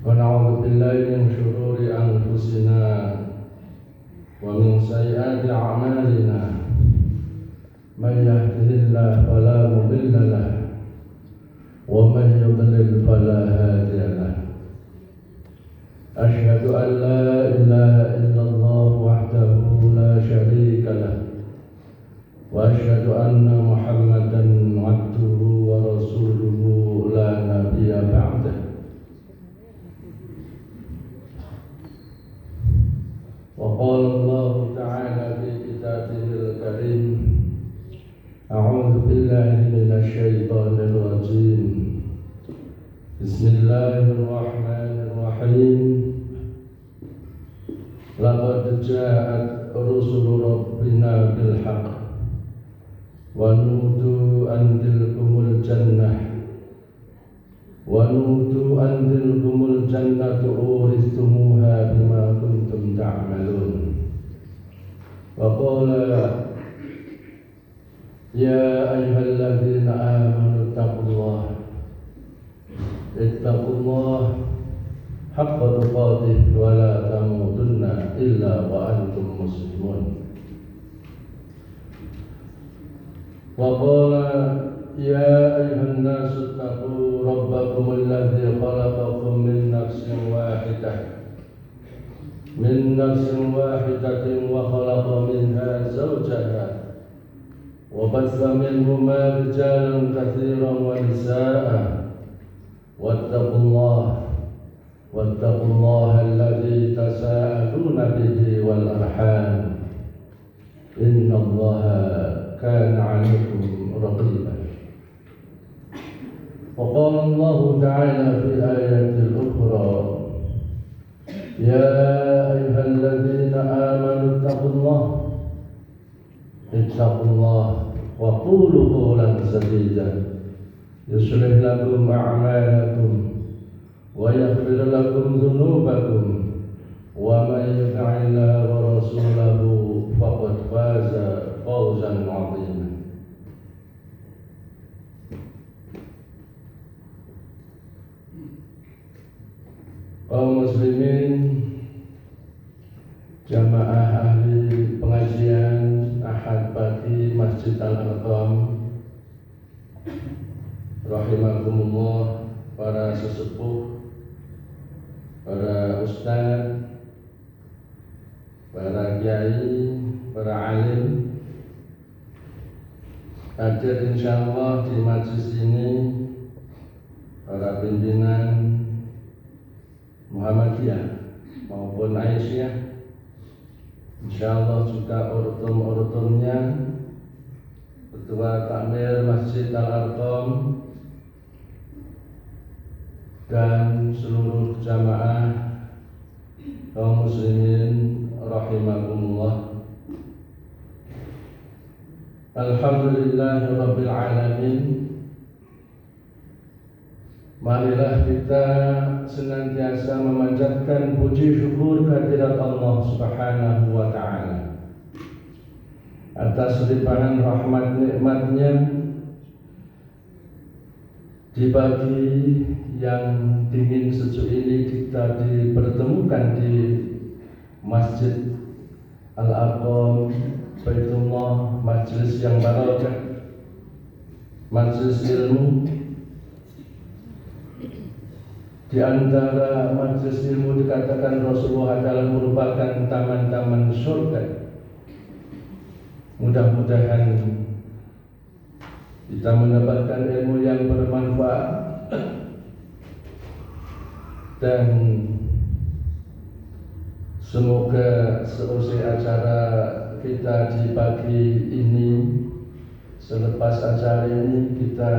ونعوذ بالله من شرور أنفسنا ومن سيئات أعمالنا من يهده الله فلا مضل له ومن يضلل فلا هادي له أشهد أن لا إله إلا الله وحده لا شريك له وأشهد أن محمدا عبده ورسوله لا نبي بعده وقال الله تعالى في كتابه الكريم أعوذ بالله من الشيطان الرجيم بسم الله الرحمن الرحيم لقد جاءت رسل ربنا بالحق ونودوا أن تلكم الجنة أورثتموها بما كنتم تعملون وقال يا أيها الذين آمنوا اتقوا الله حق تقاته ولا تموتن إلا وأنتم مسلمون وقال يا أيها الناس اتقوا ربكم الذي خلقكم من نفس واحدة وخلق منها زوجها وبث منهما رجالا كثيرا ونساء واتقوا الله الذي تساءلون به والأرحام إن الله كان عليكم رقيبا وقال الله تعالى في آية أخرى يا أيها الذين آمنوا اتقوا الله وقولوا قولا سديدا يصلح لكم أعمالكم ويغفر لكم ذنوبكم ومن يطع الله ورسوله فقد فاز فوزا عظيما kaum muslimin jamaah ahli pengajian Ahad pagi Masjid Al-Arqam rahimakumullah, para sesepuh, para ustaz, para kiai, para alim hadir insyaallah di majlis ini, para pimpinan Muhammadiyah maupun Aisyah, insyaallah juga urut-urutunnya, Ketua Takmir Masjid Al-Arqam dan seluruh jamaah kaum muslimin rahimakumullah. Alhamdulillahirabbil alamin. Marilah kita senantiasa memanjatkan puji syukur kehadirat Allah Subhanahu wa ta'ala atas limpahan rahmat nikmatnya di pagi yang dingin sejuk ini kita dipertemukan di Masjid Al-Arqam Baitullah, majlis yang barakah, majlis ilmu. Di antara majlis ilmu dikatakan Rasulullah adalah merupakan taman-taman surga. Mudah-mudahan kita mendapatkan ilmu yang bermanfaat dan semoga selesai acara kita di pagi ini, selepas acara ini kita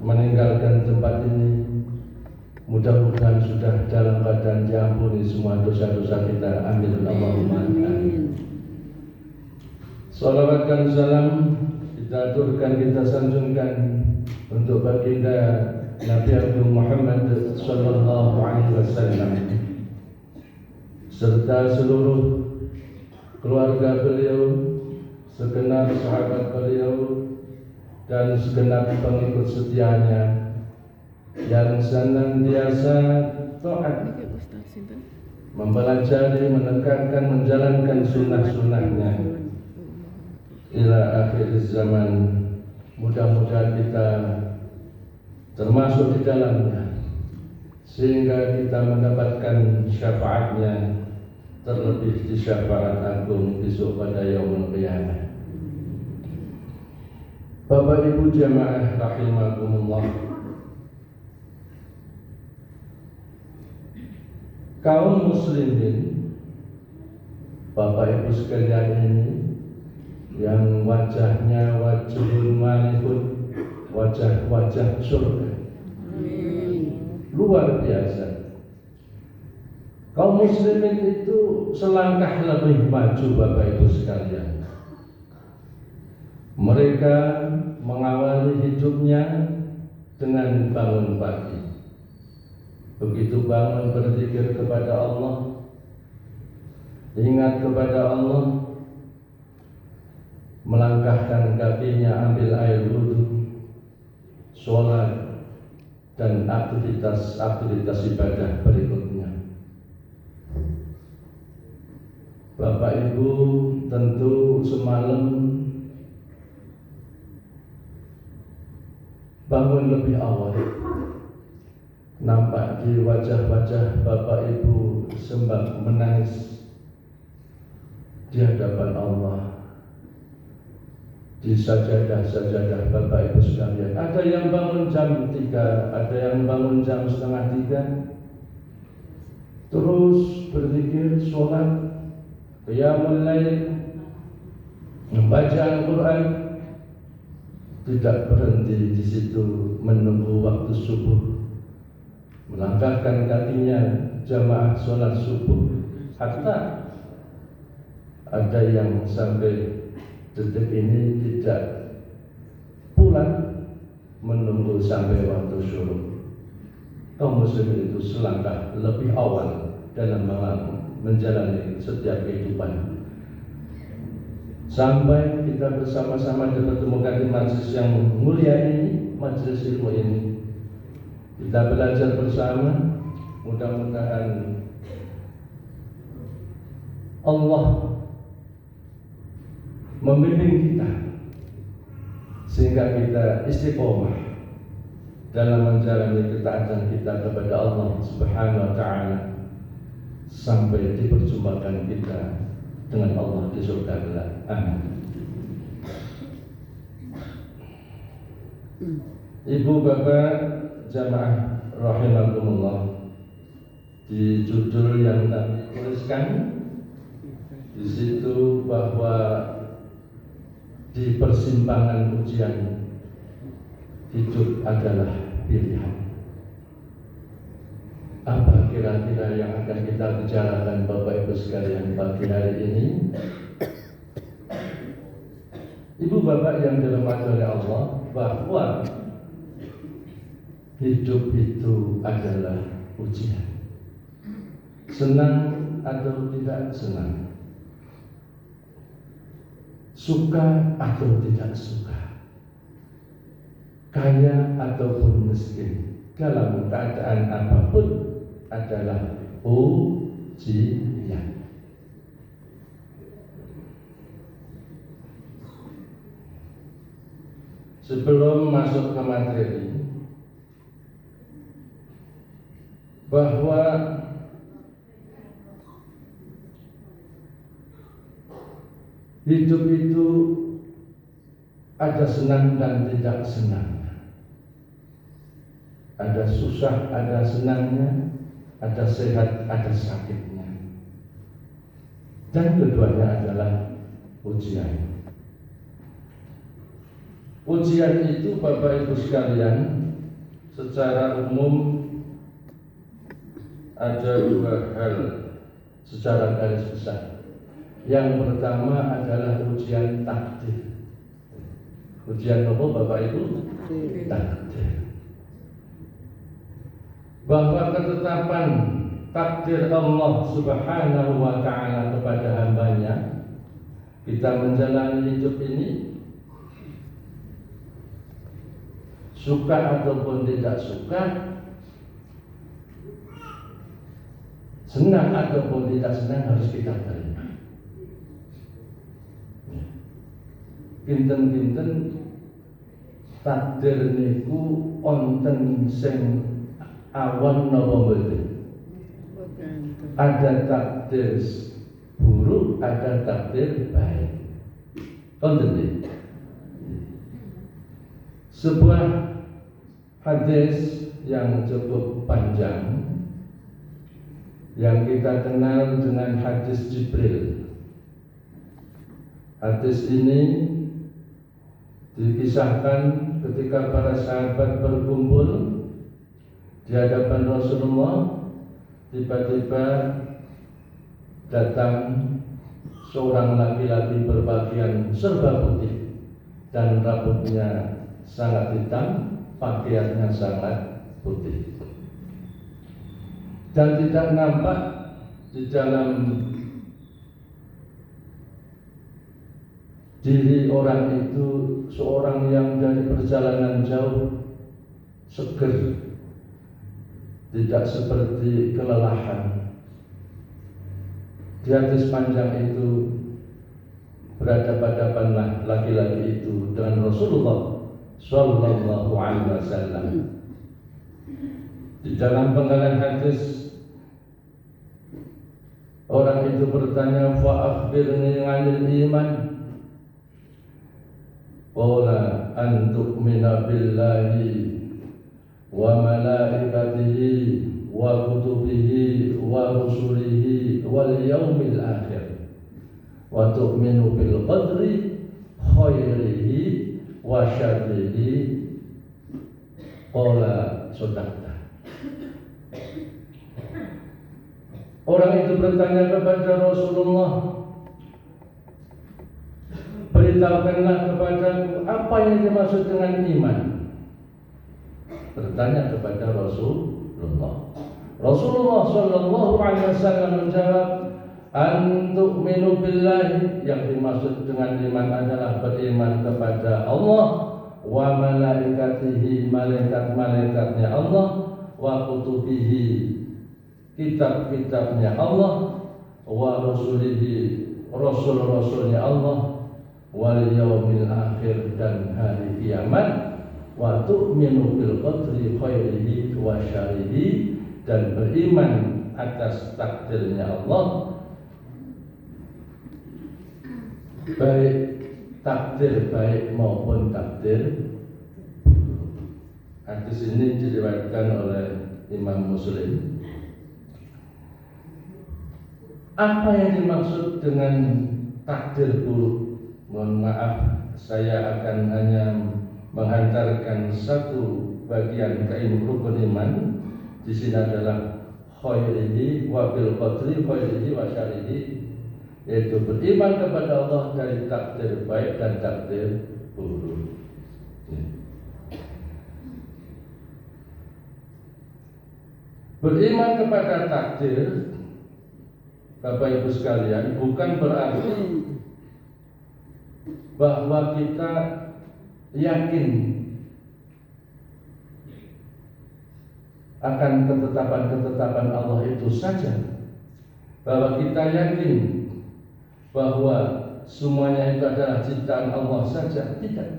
meninggalkan tempat ini, mudah-mudahan sudah dalam keadaan diampuni semua dosa-dosa kita. Amin Allahumma amin. Salawat dan salam kita aturkan, kita sanjungkan untuk baginda Nabi Agung Muhammad sallallahu alaihi wasallam serta seluruh keluarga beliau, segenap sahabat beliau dan segenap pengikut setianya yang senantiasa taat, mempelajari, menekankan, menjalankan sunnah-sunnahnya ila akhir zaman. Mudah-mudahan kita termasuk di dalamnya, sehingga kita mendapatkan syafaatnya, terlebih di syafaat agung besok pada yaumul qiyamah. Bapak Ibu jamaah rahimakumullah, kaum muslimin, Bapak Ibu sekalian ini yang wajahnya wajhul malihun, wajah-wajah surga, luar biasa. Kaum muslimin itu selangkah lebih maju Bapak Ibu sekalian. Mereka mengawali hidupnya dengan bangun pagi. Begitu bangun berzikir kepada Allah, ingat kepada Allah, melangkahkan kakinya, ambil air wudhu, sholat, dan aktivitas ibadah berikutnya. Bapak Ibu tentu semalam bangun lebih awal. Nampak di wajah-wajah Bapak Ibu sembah menangis di hadapan Allah, di sajadah-sajadah Bapak Ibu sekalian. Ada yang bangun jam 3, ada yang bangun jam setengah 3, terus berzikir, sholat, qiyamul lail, membaca Al-Quran, tidak berhenti di situ menunggu waktu subuh, melangkahkan kakinya jamaah sholat subuh. Hatta ada yang sampai detik ini tidak pulang, menunggu sampai waktu syuruk. Kaum muslimin itu selangkah lebih awal dalam menjalani setiap kehidupan. Sampai kita bersama-sama dipertemukan di majelis yang mulia ini, majelis ilmu ini. Kita belajar bersama, mudah-mudahan Allah membimbing kita sehingga kita istiqomah dalam menjalani ketaatan kita kepada Allah Subhanahu wa taala sampai diperjumpakan kita dengan Allah di surga kelak. Amin. Ibu bapak jamaah rahimakumullah, di judul yang tak tuliskan di situ bahwa di persimpangan ujian hidup adalah pilihan. Apa kira-kira yang akan kita bicarakan Bapak Ibu sekalian pagi hari ini? Ibu bapak yang dirahmati oleh Allah, bahwa hidup itu adalah ujian. Senang atau tidak senang, suka atau tidak suka, kaya ataupun miskin, dalam keadaan apapun adalah ujian. Sebelum masuk ke materi, bahwa hidup itu ada senang dan tidak senang, ada susah, ada senangnya, ada sehat, ada sakitnya, dan keduanya adalah ujian. Ujian itu Bapak Ibu sekalian secara umum ada dua hal secara garis besar. Yang pertama adalah ujian takdir. Ujian apa Bapak Ibu? Takdir. Bahwa ketetapan takdir Allah Subhanahu wa ta'ala kepada hambanya, kita menjalani hidup ini suka ataupun tidak suka, senang ataupun tidak senang harus kita terima. Kinten-kinten takdir niku wonten sing awan napa mboten? Ada takdir buruk, ada takdir baik. Wonten sebuah hadis yang cukup panjang yang kita kenal dengan hadis Jibril. Hadis ini dikisahkan ketika para sahabat berkumpul di hadapan Rasulullah, tiba-tiba datang seorang laki-laki berpakaian serba putih dan rambutnya sangat hitam, pakaiannya sangat putih, dan tidak nampak di dalam diri orang itu seorang yang dari perjalanan jauh seger, tidak seperti kelelahan. Di hadis panjang itu berhadapan-hadapanlah laki-laki itu dengan Rasulullah Sallallahu Alaihi Wasallam. Di dalam penggalan hadis, orang itu bertanya, fa akhbirni 'anil iman. Qala an tu'mina billahi wa malaikatihi wa kutubihi wa rusulihi wal yaumil akhir wa tu'minu bil qadri khairihi wa syarrihi. Qala sadaqta. Orang itu bertanya kepada Rasulullah, beritahukanlah kepadaku apa yang dimaksud dengan iman. Bertanya kepada Rasulullah. Rasulullah Sallallahu Alaihi Wasallam menjawab, antu'minu billahi, yang dimaksud dengan iman adalah beriman kepada Allah, wa malaikatihi, malaikat-malaikatnya Allah, wa kutubihi, kitab-kitabnya Allah, wa rusulihi, rasul-rasulnya Allah, wal yaumil akhir, dan hari kiamat, wa tu'minu bil qadri khairihi wa syarrihi, dan beriman atas takdirnya Allah, baik takdir baik maupun takdir. Hadis ini diriwayatkan oleh Imam Muslim. Apa yang dimaksud dengan takdir buruk? Mohon maaf, saya akan hanya menghantarkan satu bagian rukun iman. Di sini adalah khairihi wa bil qadri khairihi wa syarrihi, yaitu beriman kepada Allah dari takdir baik dan takdir buruk. Beriman kepada takdir, Bapak Ibu sekalian, bukan berarti bahwa kita yakin akan ketetapan-ketetapan Allah itu saja, bahwa kita yakin bahwa semuanya itu adalah ciptaan Allah saja. Tidak.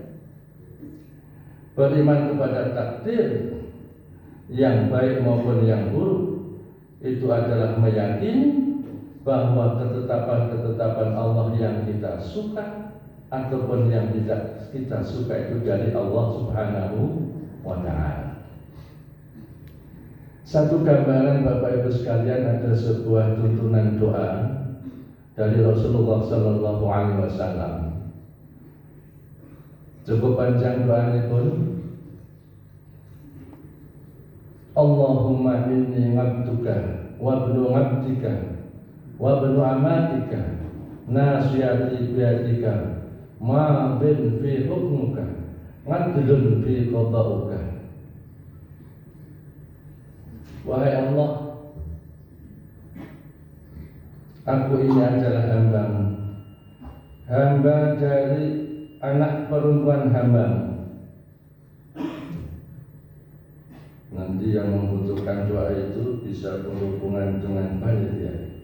Beriman kepada takdir yang baik maupun yang buruk itu adalah meyakini bahwa ketetapan-ketetapan Allah yang kita suka ataupun yang tidak kita suka itu dari Allah Subhanahu wa Ta'ala. Satu gambaran Bapak Ibu sekalian, ada sebuah tuntunan doa dari Rasulullah Sallallahu Alaihi Wasallam. Cukup panjang doa ini pun. Allahumma inni ngabduka wa ibnu ngabdika wa ibnu amatika nasiyati biyadika ma'adhin fi hukmuka ngadlun fi qada'uka. Wahai Allah, aku ini adalah hamba-Mu, hamba dari anak perempuan hamba-Mu, nanti yang membutuhkan doa itu bisa berhubungan dengan panitia.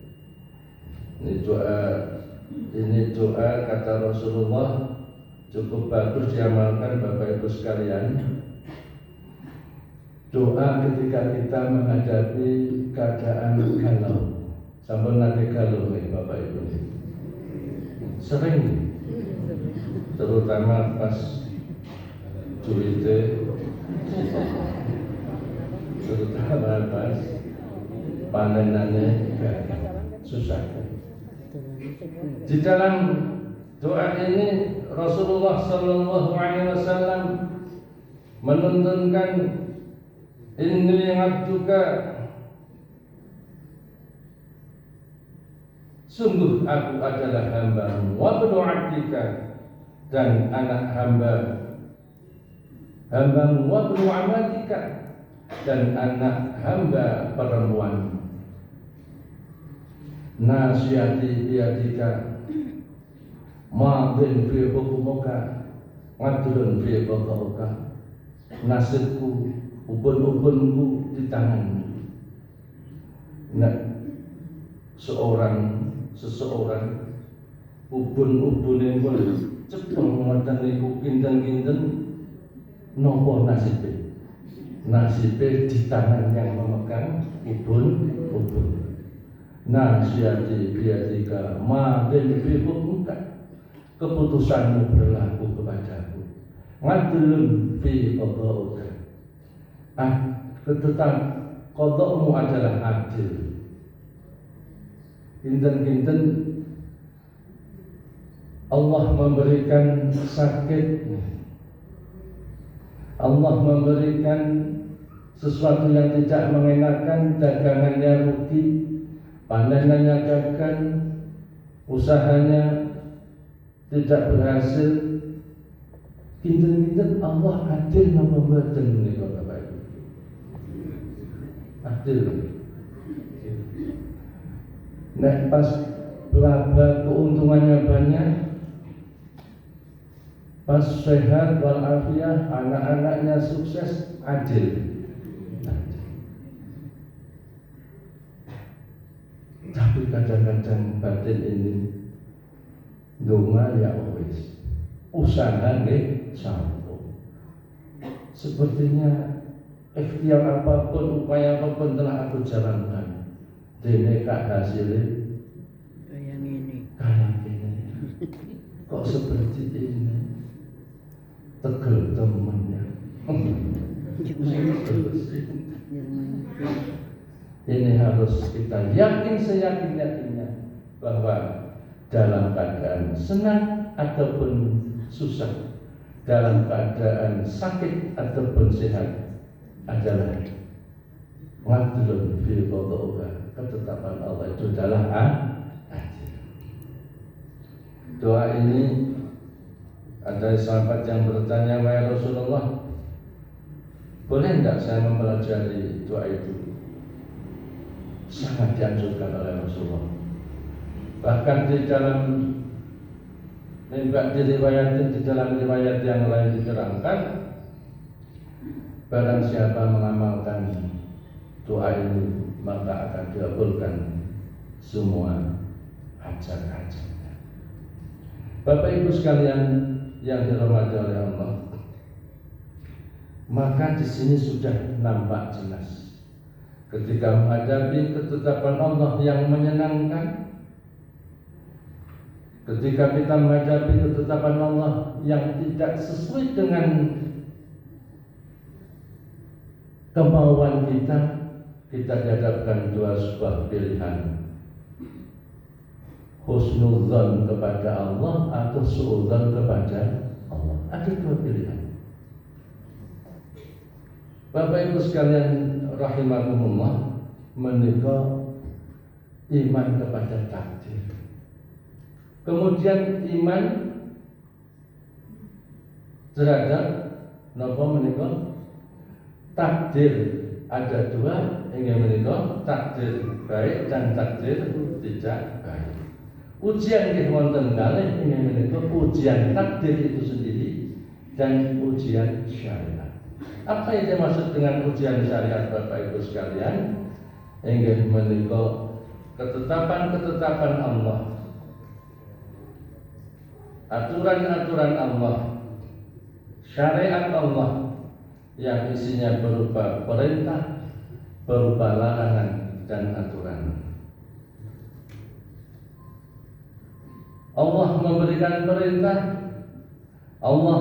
Ini doa kata Rasulullah cukup bagus diamalkan Bapak Ibu sekalian. Doa ketika kita menghadapi keadaan galau. Sambil nanti galau nih Bapak Ibu. Sering, terutama pas duitnya, terutama pas panenannya susah. Di dalam doa ini Rasulullah Sallallahu Alaihi Wasallam menuntunkan inni abduka, sungguh aku adalah hamba-Mu, wa ibnu abdika, dan anak hamba-Mu, wa ibnu amatika, dan anak hamba perempuan. Nasihati biyadika, madin fi hukmuka, adlun fi qada'uka. Nasibku, ubun-ubunku di tanganmu. Nah, seseorang ubun-ubune pun cepeng ngoten niku kinten-kinten nopo nasibe di tangan yang memegang ubun. Nasihati biyadika, madin fi hukmuka, keputusanmu berlaku kepadaku, adlun fi qada'uka, tetap qada'mu adalah adil. Kinten-kinten Allah memberikan sakit, Allah memberikan sesuatu yang tidak mengenakan, dagangannya rugi, panenannya gagal, usahanya tidak berhasil. Kinten-kinten Allah adil membuatkan menika Bapak Ibu. Adil. Nek pas laba keuntungannya banyak, pas sehat walafiat, anak-anaknya sukses, adil. Tapi kadang-kadang batin ini donga ya wis, usaha nggih sampun. Sepertinya ikhtiar apapun, upaya apapun telah aku jalankan, dene kak hasilnya kayak ini. Kok seperti ini? Tegel temennya. Ini harus kita yakin seyakin-yakinnya bahwa dalam keadaan senang ataupun susah, dalam keadaan sakit ataupun sehat, adalah adlun fi qada'uka, ketetapan Allah itu adalah adil. Doa ini ada sahabat yang bertanya, wahai Rasulullah, boleh enggak saya mempelajari doa itu? Sangat dianjurkan oleh Rasulullah. Bahkan di dalam di dalam riwayat yang lain diterangkan, barang siapa mengamalkan doa ini maka akan dikabulkan semua hajat-hajatnya. Bapak Ibu sekalian yang dirahmati oleh Allah, maka di sini sudah nampak jelas ketika menghadapi ketetapan Allah yang menyenangkan, ketika kita menghadapi ketetapan Allah yang tidak sesuai dengan kemauan kita dihadapkan dua sebuah pilihan, husnudzon kepada Allah atau suudzon kepada Allah. Ada dua pilihan. Bapak Ibu sekalian rahimakumullah, menika iman kepada takdir. Kemudian iman terhadap napa menika takdir. Ada dua, ingin menika takdir baik dan takdir tidak baik. Ujian nggih wonten kalih, ingin menika ujian takdir itu sendiri dan ujian syariat. Apa yang dimaksud dengan ujian syariat Bapak Ibu sekalian? Inggih menika ketetapan-ketetapan Allah, aturan-aturan Allah, syariat Allah yang isinya berupa perintah, berupa larangan dan aturan. Allah memberikan perintah, Allah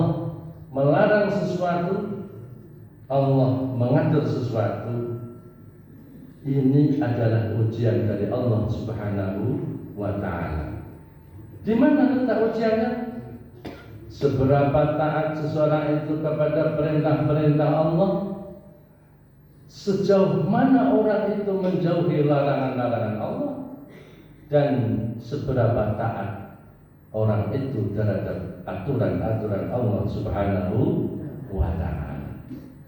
melarang sesuatu, Allah mengatur sesuatu. Ini adalah ujian dari Allah Subhanahu wa ta'ala. Di mana letak ujiannya? Seberapa taat seseorang itu kepada perintah-perintah Allah, sejauh mana orang itu menjauhi larangan-larangan Allah, dan seberapa taat orang itu terhadap aturan-aturan Allah Subhanahu wa ta'ala.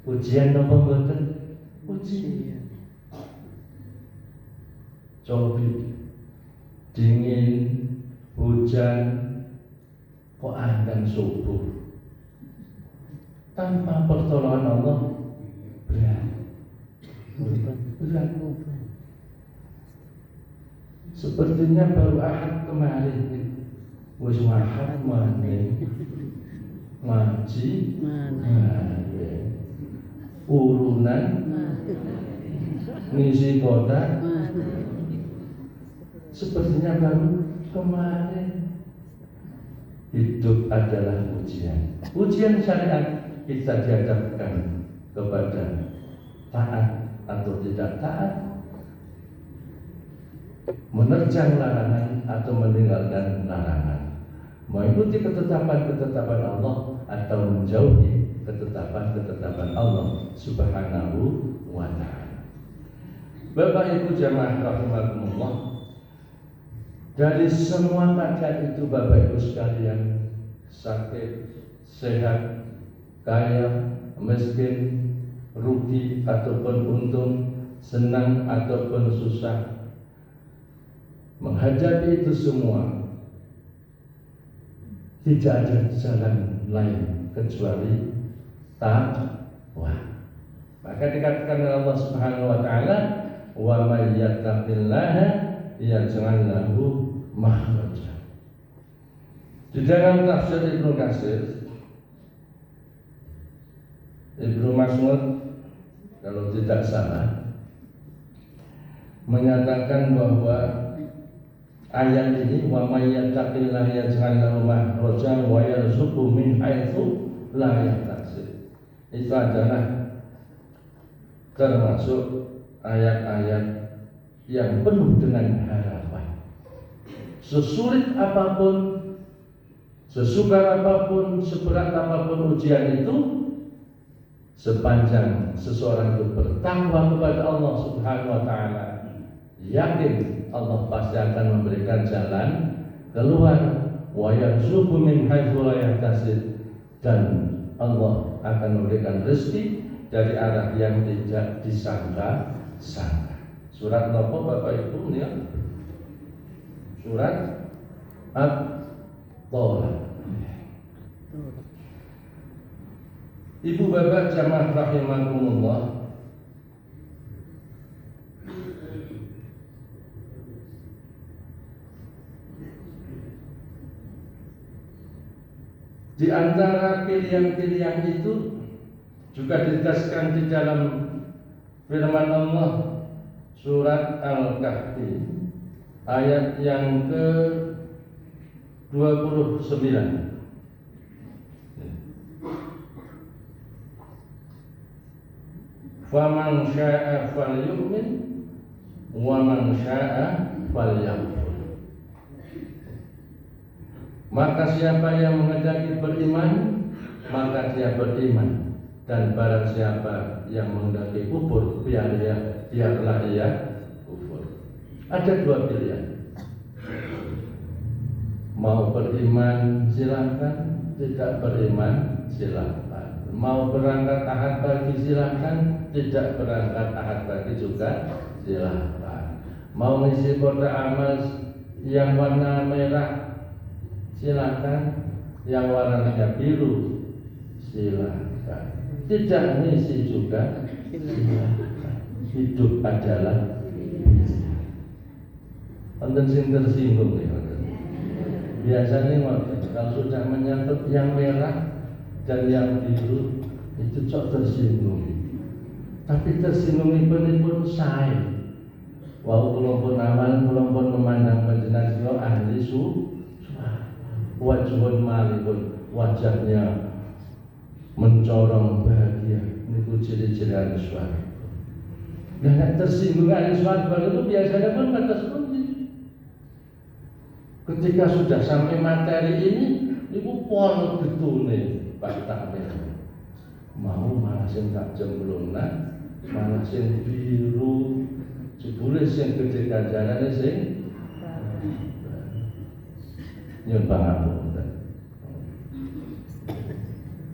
Ujian apa mboten? Ujian. Cobi, dingin, hujan, kok akan subuh. Tanpa pertolongan Allah berat. Sepertinya baru Ahad kemarin, wis Ahad maning ngaji, urunan, ngisi kotak. Sepertinya baru kemarin. Hidup adalah ujian. Ujian syariat, kita dihadapkan kepada taat atau tidak taat, menerjang larangan atau meninggalkan larangan, mengikuti ketetapan-ketetapan Allah atau menjauhi ketetapan-ketetapan Allah Subhanahu wa ta'ala. Bapak Ibu jamaah rahimakumullah, dari semua keadaan itu Bapak Ibu sekalian, sakit, sehat, kaya, miskin, rugi ataupun untung, senang ataupun susah, menghadapi itu semua tidak ada jalan lain kecuali takwa. Maka dikatakan oleh Allah Subhanahu wa ta'ala, wa may yattaqillaha yaj'al lahu makhraja. Di dalam tafsir Ibnu Katsir, Ibnu Mas'ud kalau tidak salah menyatakan bahwa ayat ini, wa may yattaqillaha yaj'al lahu makhraja wa yarzuqhu min haitsu la yahtasib, itu adalah termasuk ayat-ayat yang penuh dengan harapan. Sesulit apapun, sesukar apapun, seberat apapun ujian itu, sepanjang seseorang itu bertakwa kepada Allah Subhanahu wa ta'ala, yakin Allah pasti akan memberikan jalan keluar, wa yarzuqhu min haitsu la yahtasib, dan Allah akan memberikan rezeki dari arah yang tidak disangka-sangka. Surat nopo Bapak Ibu ya? Surat At-Thalah. Ibu bapak jamaah rahimakumullah, di antara pilihan-pilihan itu juga ditegaskan di dalam firman Allah surat Al-Kahfi ayat yang ke-29. Faman syaa'a falyu'min wa man syaa'a falyakfur. Maka siapa yang menghendaki beriman, maka dia beriman, dan barang siapa yang menghendaki kufur, biarlah ia kufur. Ada dua pilihan. Mau beriman silakan, tidak beriman silakan. Mau berangkat Ahad pagi silakan, tidak berangkat Ahad pagi juga silakan. Mau ngisi kotak amal yang warna merah silakan, yang warnanya biru silakan. tidak ngisi juga. Hidup adalah pilihan. Wonten sing tersinggung ya. Biasanya kalau sudah menyangkut yang merah dan yang biru itu cok tersinggung. Tapi tersinggung pun saya. Wau kula pun amal, kula pun memandang panjenengan ahli wajhun malipun, wajahnya mencorong bahagia. Niku ciri-ciri ahli swarga. Dan tersinggung ahli swarga itu biasanya pun kata seperti ketika sudah sampai materi ini, ibu pol getune Pak Takmir. Mau malah sing tak jemblona, malah sing biru, jebule sing gede ganjarane sing nyun pangapunten.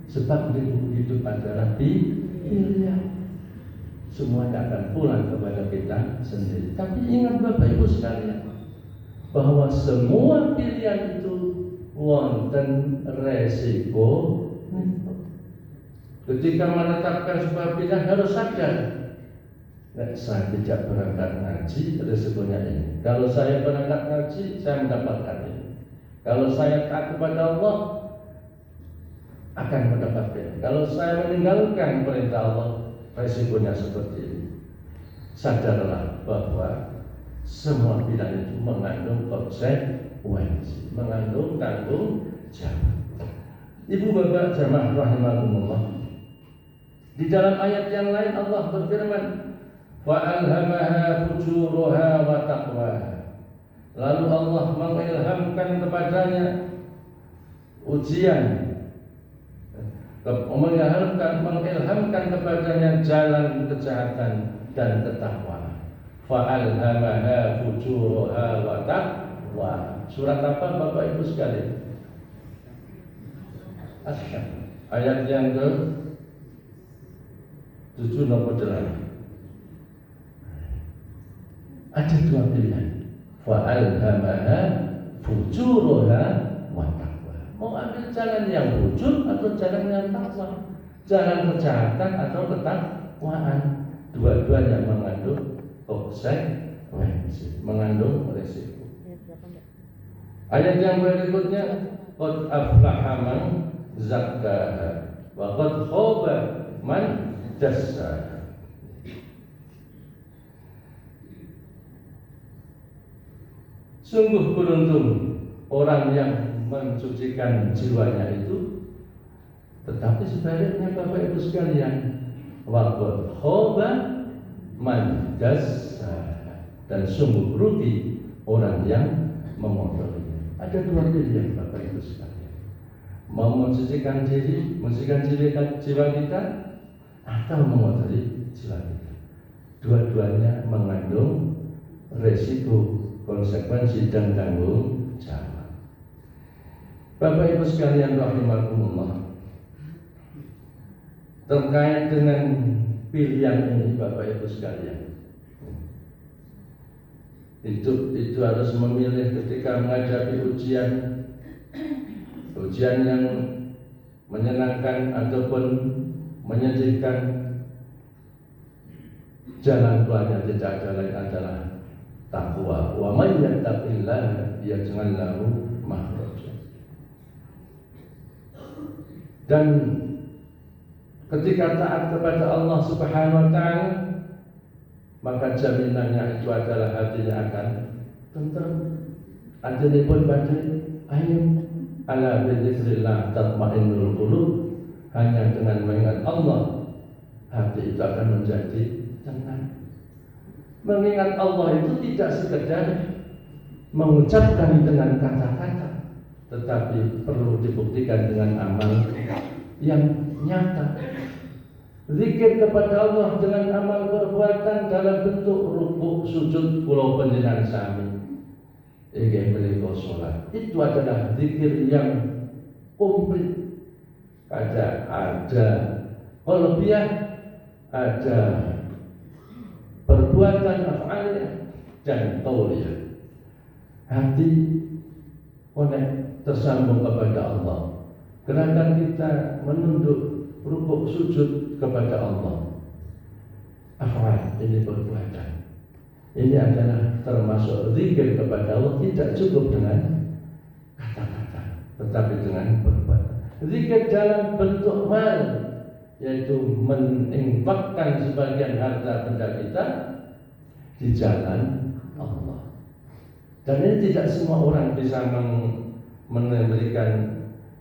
Sebab hidup adalah pilihan. Semuanya akan pulang kepada kita sendiri. Tapi ingat Bapak Ibu sekalian, bahwa semua pilihan itu wonten resiko. Ketika menetapkan sebuah pilihan harus sadar, saya tidak berangkat ngaji, resikonya ini. Kalau saya berangkat ngaji, saya mendapatkan ini. Kalau saya taat kepada Allah, akan mendapatkan ini. Kalau saya meninggalkan perintah Allah, resikonya seperti ini. Sadarlah bahwa semua pilihan itu mengandung konsekuensi, mengandung tanggung jawab. Ibu bapak jamaah rahimakumullah, di dalam ayat yang lain Allah berfirman, "Fa'alhamaha fujuraha wa taqwaha." Lalu Allah mengilhamkan kepadanya ujian, mengilhamkan kepadanya jalan kejahatan dan ketakwaan. Fa'alhamaha fujuraha wa taqwaha. Surat apa Bapak Ibu sekalian? Asyam. Ayat yang ke 7 nomor 8. Ada dua pilihan. Fa'alhamaha fujuraha wa taqwaha. Mau ambil jalan yang fujur atau jalan yang takwa? Jalan kejahatan atau ketakwaan? Dua-duanya mengandung konsekuensi, mengandung resiko. Ayat yang berikutnya, qad aflaha man zakkaha wa qad khaba man dassaha. Sungguh beruntung orang yang mensucikan jiwanya itu, tetapi sebaliknya Bapak Ibu sekalian, wa qad khaba man dassaha, dan sungguh rugi orang yang mengotorinya. Ada dua pilihan Bapak Ibu sekalian, mau mensucikan diri, mensucikan jiwa kita, atau mengotori jiwa kita. Dua-duanya mengandung resiko, konsekuensi dan tanggung jawab. Bapak Ibu sekalian rahimakumullah, terkait dengan pilihan ini Bapak Ibu sekalian, itu harus memilih ketika menghadapi ujian yang menyenangkan ataupun menyedihkan. Jalan keluarnya tidak ada lain adalah takwa. Wa may yattaqillaha yaj'al lahu makhraja. Dan ketika taat kepada Allah Subhanahu wa taala, maka jaminannya itu adalah hatinya akan tenteram. Hatinya pun badai ayam. Ala bizikrillah tatma'innul qulub. Hanya dengan mengingat Allah, hati itu akan menjadi tenang. Mengingat Allah itu tidak sekedar mengucapkan dengan kata-kata, tetapi perlu dibuktikan dengan amal yang nyata. Zikir kepada Allah dengan amal perbuatan dalam bentuk rukuk, sujud, kula panjenengan sami inggih menika salat. Itu adalah zikir yang komplit. Ada qalbiyah, ada perbuatan af'aliyah dan qauliyah. Hati tersambung kepada Allah. Gerakan kita menunduk, rukuk, sujud kepada Allah. Af'al, ini perbuatan. Ini adalah termasuk zikir kepada Allah, tidak cukup dengan kata-kata, tetapi dengan perbuatan. Zikir dalam bentuk mal, yaitu menginfakkan sebagian harta benda kita di jalan Allah. Dan ini tidak semua orang bisa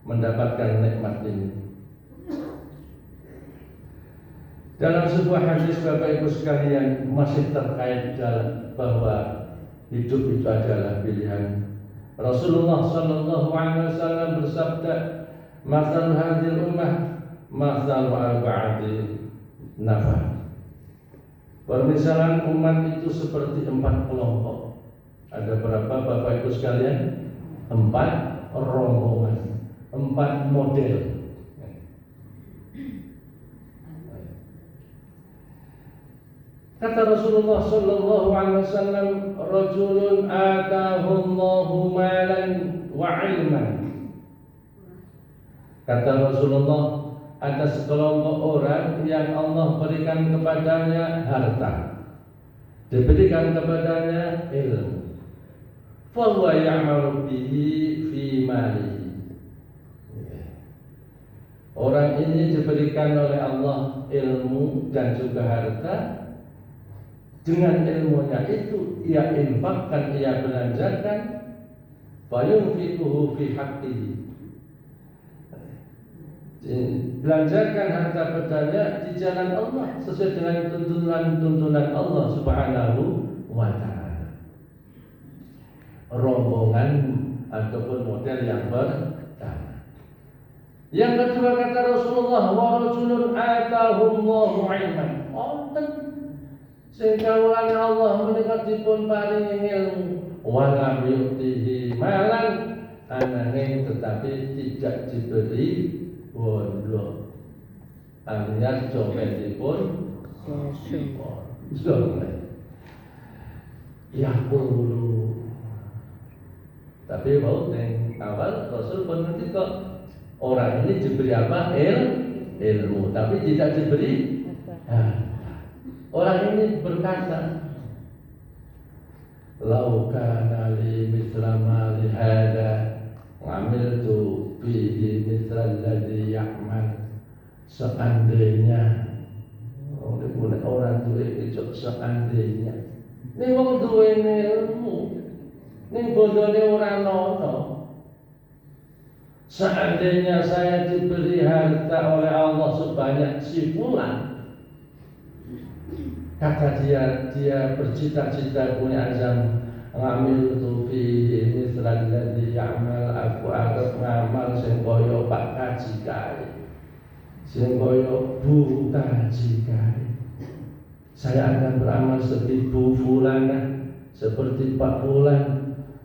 mendapatkan nikmat ini. Dalam sebuah hadis Bapak Ibu sekalian masih terkait dalam bahwa hidup itu adalah pilihan. Rasulullah sallallahu alaihi wasallam bersabda, "Matsal hadhil ummah matsal arba'ati nafar." Permisalan umat itu seperti 4 kelompok. Ada berapa Bapak Ibu sekalian? 4 rombongan, 4 model. Kata Rasulullah sallallahu alaihi wasallam, "Rajulun atahu Allahu malan wa ilman." Kata Rasulullah, ada sekelompok orang yang Allah berikan kepadanya harta, diberikan kepadanya ilmu. Fa huwa ya'malu bihi fi malihi. Orang ini diberikan oleh Allah ilmu dan juga harta. Dengan ilmunya itu ia infakkan, ia belanjakan, fayunfiquhu fi haqqihi. Belanjakan harta bendanya di jalan Allah sesuai dengan tuntunan Allah Subhanahu wa taala. Rombongan ataupun model yang pertama. Yang kedua kata Rasulullah, wa rajulun atahu Allahu ilman. Sehingga ulama Allah menika dipun paringi ilmu, wa lam yu'tihi malan, ananging tetapi tidak diberi bondo. Alias copetipun sudah ya perlu. Tapi mau yang awal Rasul pun nanti kok orang ini diberi apa? Ilmu, tapi tidak diberi. Orang ini berkata, "Lau kana li mithla mali hada, ngamiltu bihi mithla alladhi ya'mal." Seandainya orang duwe itu seandainya. Ning wong duwe ilmu, ning bondone ora ono. Seandainya saya diberi harta oleh Allah sebanyak si fulan, kata dia bercita-cita punya azam, ngamil tu fihi mithlan ladzi ya'mal, aku arep ngamal sing kaya Pak Kaji kae, sing kaya Bu Kaji kae. Saya akan beramal seperti Bu Fulana, seperti Pak Fulan.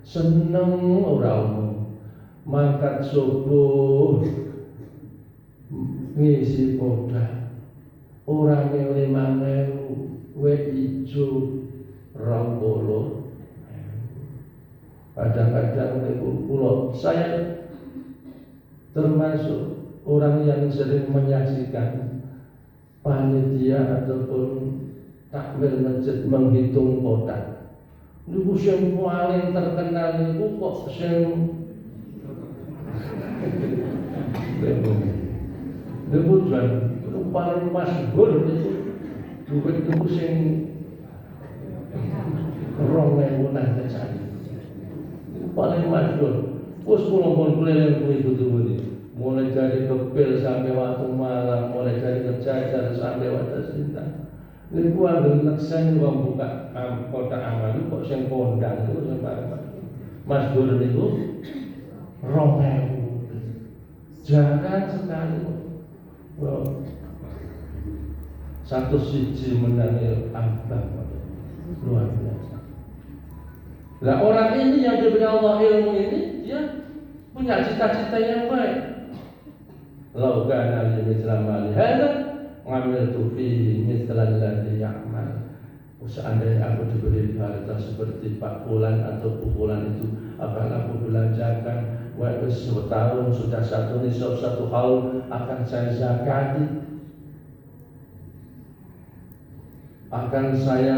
Seneng ora umum mangkat subuh ngisi koda ora milih 5.000 ijo 20. Kadang-kadang saya termasuk orang yang sering menyaksikan panitia ataupun takmir masjid menghitung kotak. Niku sing paling terkenal niku kok sing niku paling masyhur niku duit niku sing 2.000 cari. Paling masyhur. Wes kula pun keliling kuwi kudu-kudu. Mulai dari kepil sampai waktu malam, mulai dari kejajar sampai waktu cinta. Ini gua ambil neksen wong buka kotak amal kok sing kondang itu sampai Mas Dur niku 2.000. Jarang sekali. Satu siji menangi abang luar biasa. Nah orang ini yang diberi Allah ilmu ini, dia punya cita-cita yang baik. Lau kana li mithla mali hada ngamiltu fihi mithla alladhi ya'mal. Seandainya aku diberi harta seperti Pak Fulan atau Bu Fulan itu, akan aku belanjakan. Setahun sudah 1 nisab 1 haul akan saya zakati. akan saya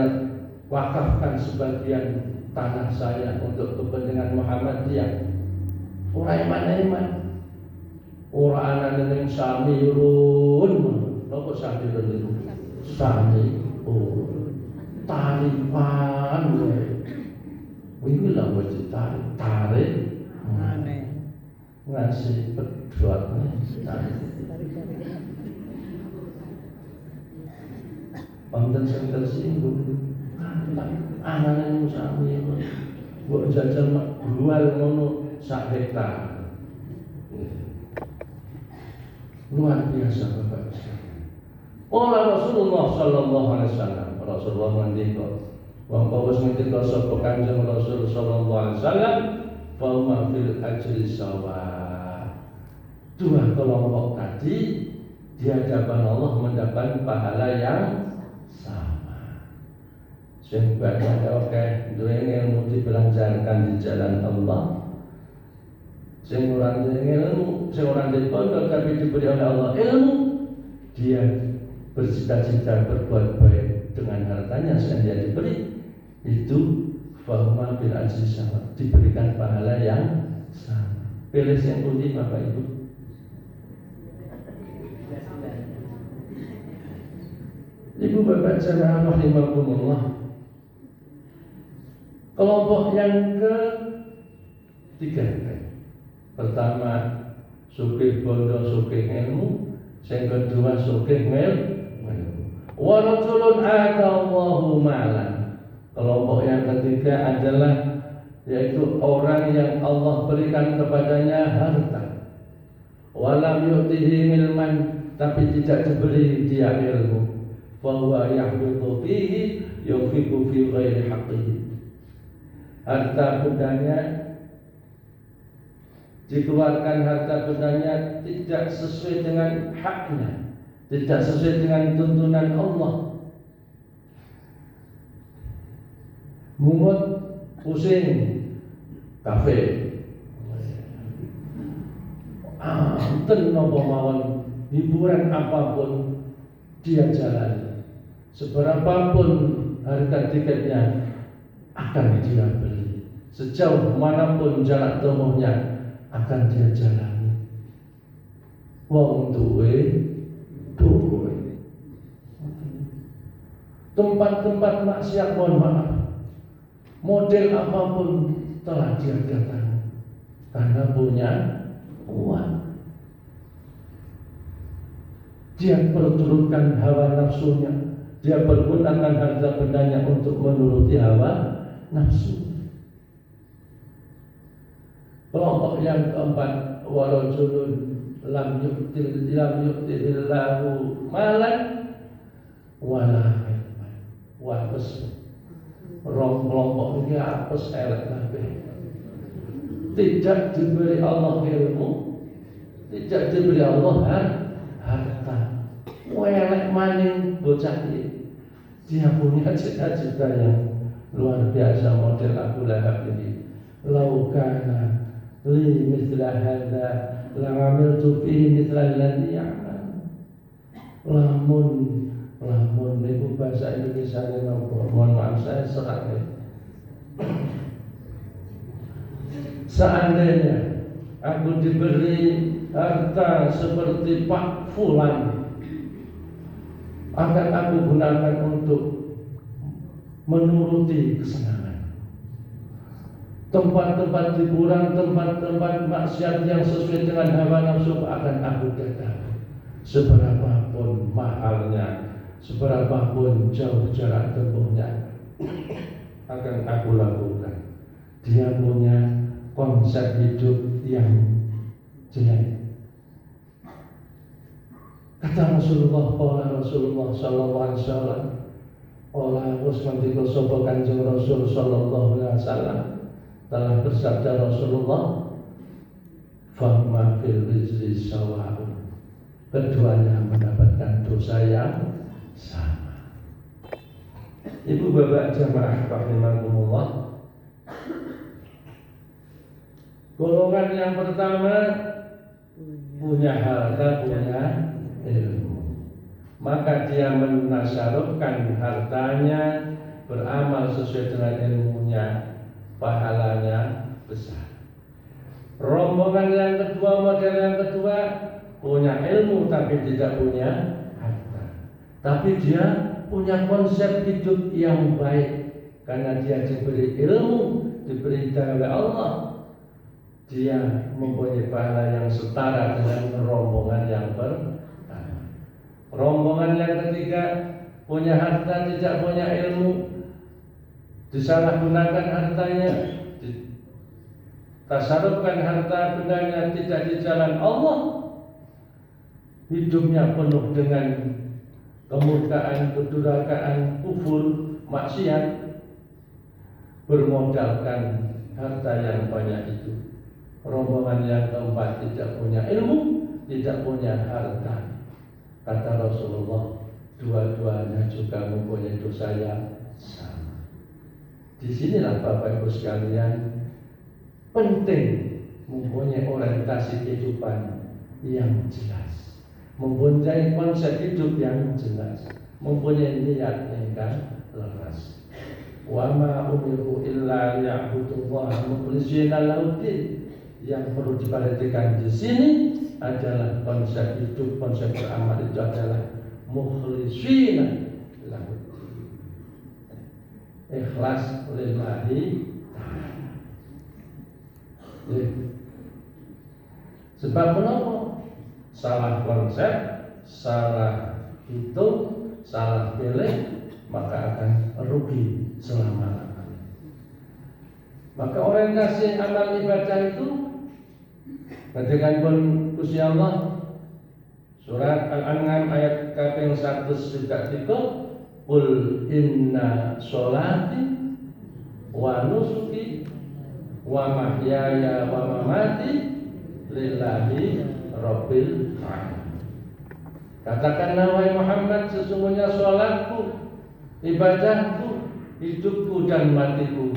wakafkan sebagian tanah saya untuk kepentingan Muhammadiyah. Ora iman-iman, ora ana ning samirun, napa samirun niku? Sami urun, taripan wae. Wingi lha wis tarik, ngasih pedhot. Wonten sing tersinggung, anane sami mbok jajal jual ngono sak hektar. Luar biasa Bapak. Ora Rasulullah sallallahu alaihi wasallam, Rasulullah ngendika, wong wis ngendika sapa Kanjeng Rasul sallallahu alaihi wasallam, "Fauma fil ajri sawa." Dua kelompok tadi di hadapan Allah mendapat pahala yang sama. Sing banyak oke, duwe ilmu dibelanjakan di jalan Allah. Sing ora ilmu, sing ora pondok tapi diberi oleh Allah ilmu, dia bercita-cita berbuat baik dengan hartanya yang dia diberi, itu fahma bil ajri sama, diberikan pahala yang sama. Pilih yang pundi Bapak Ibu. Ibu Bapak jamaah rahimakumullah. Kelompok yang ketiga, pertama sugih bondo sugih ilmu, yang kedua sugih ilmu. Wa rajulun ataallahu malan. Kelompok yang ketiga adalah yaitu orang yang Allah berikan kepadanya harta. Walam yu'tihi ilman, tapi tidak diberi dia ilmu. Fa huwa yahbitu fihi yufiqu fi ghairi haqqihi. Harta bendanya dikeluarkan, harta bendanya tidak sesuai dengan haknya, tidak sesuai dengan tuntunan Allah. Mungut, pusing, kafe, enten napa mawon hiburan apapun dia jalani, seberapapun harga tiketnya akan dia beli, sejauh manapun jarak tempuhnya akan dia jalani. Wong duwe duwe. Tempat-tempat maksiat, mohon maaf, model apapun telah dia datangi karena punya uang. Dia perturutkan hawa nafsunya, dia pergunakan harta bendanya untuk menuruti hawa nafsu. Kelompok yang keempat, warajulun lam yu'tillahu malan wala ilman. Wapes kelompok ini apes elek kabeh. Tidak diberi Allah ilmu, tidak diberi Allah harta. Elek maning bocah ini. Dia punya cita-cita yang luar biasa, model Abu Lahab ini. Laukana li mithla hadza la amiltu fihi mithla alladhi ya'mal. Lamun niku bahasa Indonesia napa? Mohon maaf saya serak. Seandainya aku diberi harta seperti Pak Fulan, akan aku gunakan untuk menuruti kesenangan. Tempat-tempat hiburan, tempat-tempat maksiat yang sesuai dengan hawa nafsu akan aku datangi. Seberapapun mahalnya, seberapapun jauh jarak tempuhnya, akan aku lakukan. Dia punya konsep hidup yang jelek. Kata Rasulullah sallallahu alaihi wasallam, olah ngendika sapa Kanjeng Rasul sallallahu alaihi wasallam, telah bersabda Rasulullah, "Fahma fil rizqi sawa'un." Keduanya mendapatkan dosa yang sama. Ibu bapak jamaah rahimakumullah. Golongan yang pertama punya harta, punya ilmu. maka dia menasyarufkan hartanya, beramal sesuai dengan ilmunya, pahalanya besar. Rombongan yang kedua, model yang kedua, punya ilmu tapi tidak punya harta, tapi dia punya konsep hidup yang baik karena dia diberi ilmu, diberi hidayah oleh Allah. Dia mempunyai pahala yang setara dengan rombongan yang pertama. Rombongan yang ketiga punya harta tidak punya ilmu, disalahgunakan hartanya, tasarrufkan harta bendanya tidak di jalan Allah, hidupnya penuh dengan kemurkaan, kedurhakaan, kufur, maksiat, bermodalkan harta yang banyak itu. Rombongan yang keempat tidak punya ilmu, tidak punya harta. Kata Rasulullah, dua-duanya juga mempunyai dosa yang sama. Disinilah Bapak Ibu sekalian, penting mempunyai orientasi kehidupan yang jelas, mempunyai konsep hidup yang jelas, mempunyai niat yang leras. Wa ma umiru illa liya'budullaha mukhlishina lahu-din. Yang perlu diperhatikan di sini adalah konsep hidup, konsep beramal itu adalah mukhlishina lahu-din, ikhlas lillahi ta'ala. Sebab kenapa? Salah konsep, salah hitung, salah pilih, maka akan rugi selama-lamanya. Maka orientasi amal ibadah itu ketika pun Gusti Allah, surat Al-An'am ayat kaping 103, qul inna sholati wa nusuki wa mahyaya wa mamati lillahi rabbil alamin. Katakanlah wahai Muhammad, sesungguhnya sholatku, ibadahku, hidupku dan matiku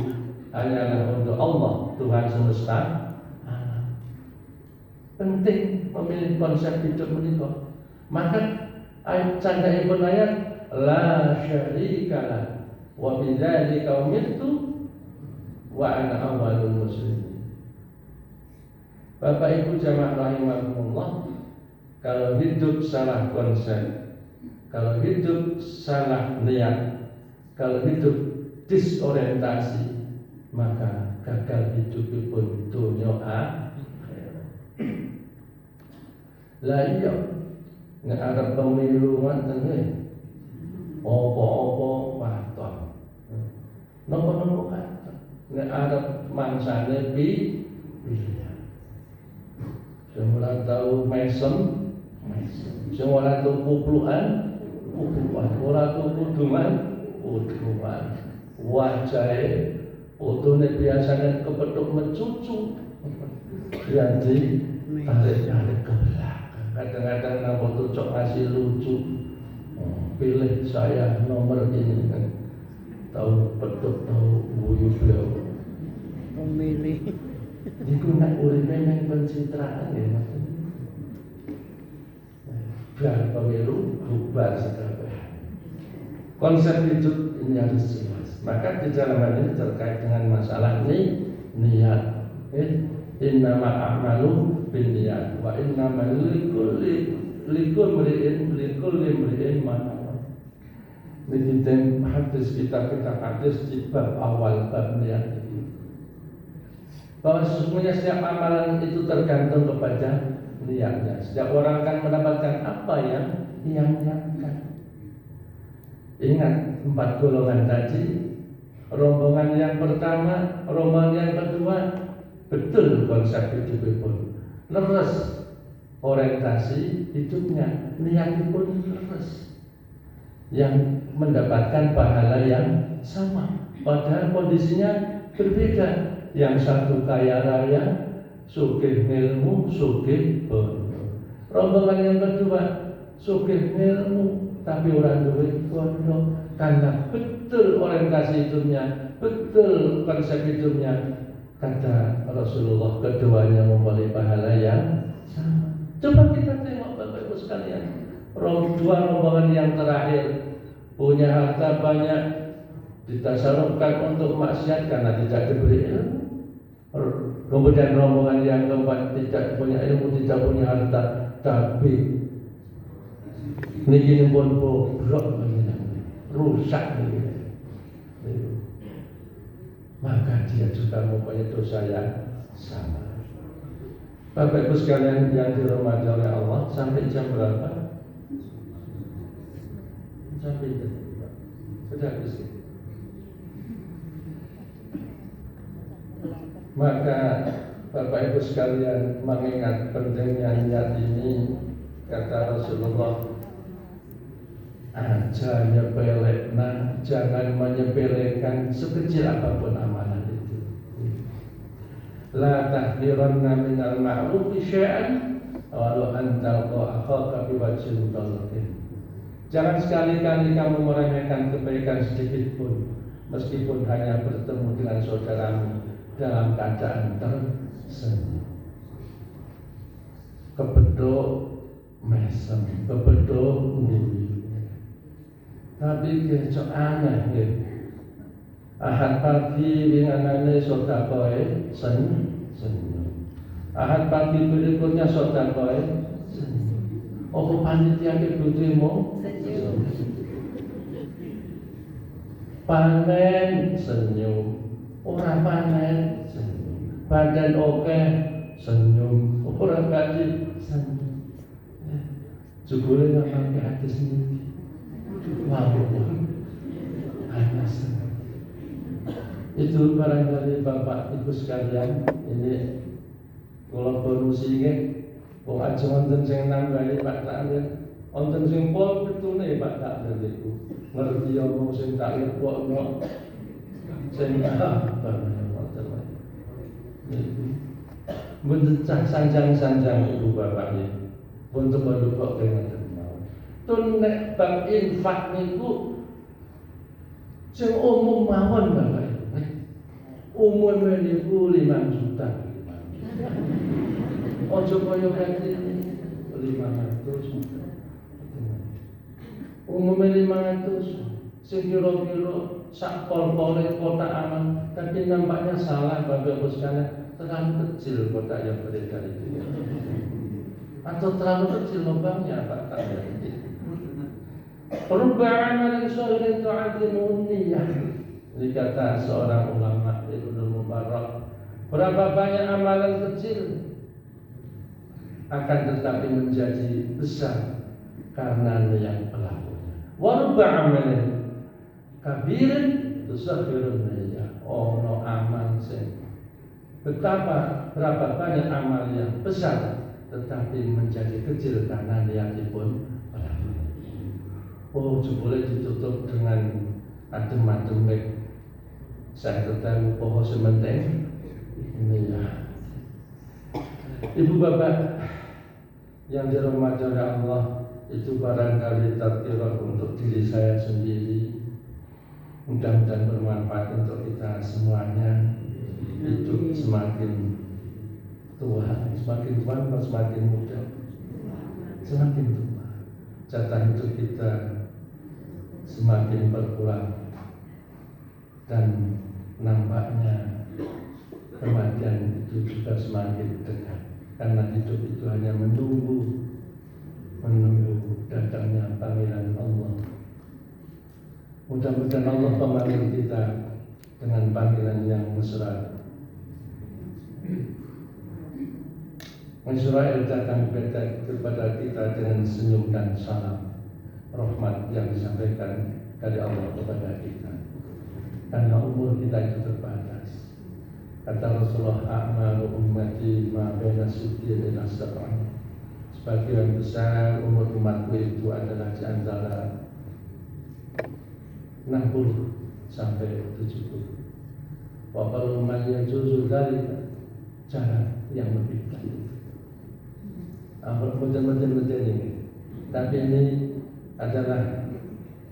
hanyalah untuk Allah, Tuhan semesta alam. Penting memilih konsep hidup menikah. Maka candhaipun ayat la syarikalah wa bidzalika umirtu wa ana awwalul muslimin. Bapak Ibu jamaah rahimakumullah, kalau hidup salah konsep, kalau hidup salah niat, kalau hidup disorientasi, maka gagal hidupipun dunya akhirat. Lah iya, nek arep pemilu ngoten nggih. Apa-apa waton. Napa-napa katon. Nek arep mangsane pilihan. Sing ora tau mesem, sing ora tau kuplukan, ora tau kuduman, wajahe fotone biasanya kepethuk mencucu, yang tarik-tarik ke belakang. Kadang-kadang napa cocok masih lucu, pilih saya nomor ini kan, tahu petuk tahu buyu beliau pemilih. Iku nak uripe nang pencitraan ya Mas. Biar pemilu bubar sekali. Konsep hidup ini harus jelas. Maka di dalam hal ini terkait dengan masalah niat. Innama a'malu binniyat wa innama likulli imri'in ma nawa. Ini hadis kita hadis di bab awal bab niat ini. Bahwa sesungguhnya setiap amalan itu tergantung kepada niatnya. Setiap orang akan mendapatkan apa yang ia niatkan. Ingat 4 golongan tadi. Rombongan yang pertama, rombongan yang kedua, betul konsep hidup pun leres, orientasi hidupnya, niat pun leres, yang mendapatkan pahala yang sama, padahal kondisinya berbeda. Yang satu kaya raya, sugih ilmu, sugih bondo. Rombongan yang kedua, sugih ilmu tapi orang duwe bondo. Karena betul orientasi hidupnya, betul konsep hidupnya, kata Rasulullah, keduanya mempunyai pahala yang sama. Coba kita tengok Bapak Ibu sekalian, Dua rombongan yang terakhir punya harta banyak, ditasarufkan untuk maksiat karena tidak diberi ilmu. Kemudian rombongan yang keempat tidak punya ilmu, tidak punya harta, tapi niki pun bobrok, rusak nih. Maka dia juga mempunyai dosa yang sama. Bapak Ibu sekalian yang dirahmati oleh Allah, sampai jam berapa? Sampai jam sudah habis. Maka Bapak Ibu sekalian mengingat pentingnya niat ini, kata Rasulullah, aja nyepelekna, jangan menyepelekan sekecil apapun amalan itu. La tahdiranna minal ma'rufi syai'an walau anta akhaka biwajhin talqin. Jangan sekali-kali kamu meremehkan kebaikan sedikit pun, meskipun hanya bertemu dengan saudaramu dalam keadaan tersenyum. Kepedok mesem, kepedok nguri. Tapi kecok aneh ya. Ahad pagi winganane sedekah senyum. Ahad pagi berikutnya sedekah senyum. Oh panitia ke budimu senyum. Panen senyum. Orang panen senyum. Badan oke senyum. Orang gaji senyum. Jebule nang hati sendiri. Itu barangkali Bapak Ibu sekalian, ini kalau bonus ini, wong aja wonten sing nambahi Pak Takmir, wonten sing pol betune Pak Takmir iku. Ngerti omong sing tak lepokno. Sing wonten. Niku. Mboten sanjang-sanjang Ibu Bapak iki. Pun tepuk kok kengeten. Tun nek bab infak niku sing umum mawon Bapak. Umum niku 5 juta. Ojo kaya kate 500. Umum 500 sing kira-kira sak pol-pole kotak aman, tapi nampaknya salah Bapak Ibu sekalian, terlalu kecil kotak yang beredar itu. Atau terlalu kecil lubangnya Pak Takmir. Perubahan yang sahih ta'adzimu niyah. Dikata seorang ulama Ibnu Mubarak, berapa banyak amalan kecil akan tetapi menjadi besar karena niat pelakunya. Wa rubba amalin kabirin tusakhirun niyah. No amal sing berapa banyak amal yang besar tetapi menjadi kecil karena niatipun pelakunya. Oh, boleh ditutup dengan adem-adem. Saya ketahui pohon sementing ini ya. Ibu Bapak yang dirahmati oleh Allah, itu barangkali tadkirah untuk diri saya sendiri. Mudah-mudahan bermanfaat untuk kita semuanya. Hidup semakin tua, semakin muda, semakin tua. Jatah hidup kita semakin berkurang dan nampaknya kematian itu juga semakin dekat karena hidup itu hanya menunggu datangnya panggilan Allah. Mudah-mudahan Allah memanggil kita dengan panggilan yang mesra. Israel datang kepada kita dengan senyum dan salam rahmat yang disampaikan dari Allah kepada kita. Karena umur kita itu terbatas. Kata Rasulullah, a'malu ummati ma baina sittin ila sab'in. Sebagian besar umur umatku itu adalah di antara 60 sampai 70. Wa qalu man yajuzu dzalika, jarak yang lebih baik. Betul-betul ini. Tapi ini adalah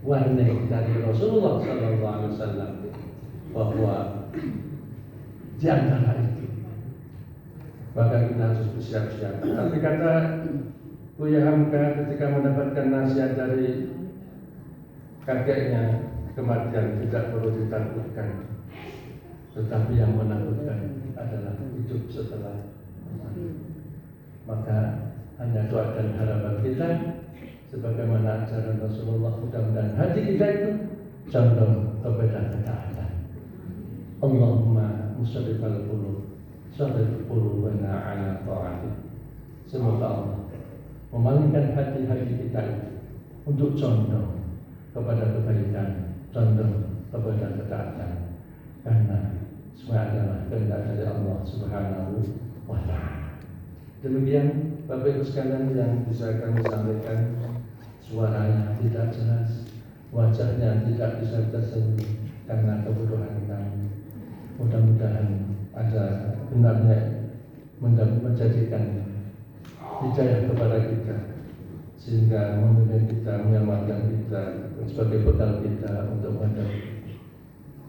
warning dari Rasulullah SAW bahwa di antara itu maka kita harus bersiap-siap. Tapi kata Buya Hamka ketika mendapatkan nasihat dari kakeknya, kematian tidak perlu ditakutkan, tetapi yang menakutkan adalah hidup setelah mati. Maka hanya doa dan harapan kita sebagaimana ajaran Rasulullah, mudah-mudahan hati kita itu condong kepada ketaatan. Allahumma musyrifal qulub, syrif qulubana ala ta'atik. Semoga Allah memalingkan hati-hati kita itu untuk condong kepada kebaikan, condong kepada ketaatan, karena semua adalah kehendak dari Allah Subhanahu wa Ta'ala. Demikian Bapak Ibu sekalian yang bisa kami sampaikan. Suaranya tidak jelas, wajahnya tidak bisa tersenyum karena kebodohan kami. Mudah-mudahan ada benarnya menjadikan hidayah kepada kita, sehingga membimbing kita, menyelamatkan kita sebagai bekal kita untuk menghadapi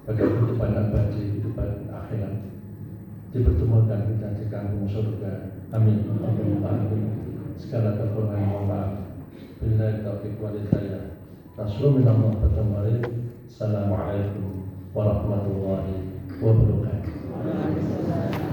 pada kehidupan abadi, kehidupan akhirat, dipertemukan kita di kampung surga. Amin. Amin. Segala kekurangan mohon maaf. Billahi taufiq wal hidayah. Rasulullah Assalamualaikum warahmatullahi wabarakatuh.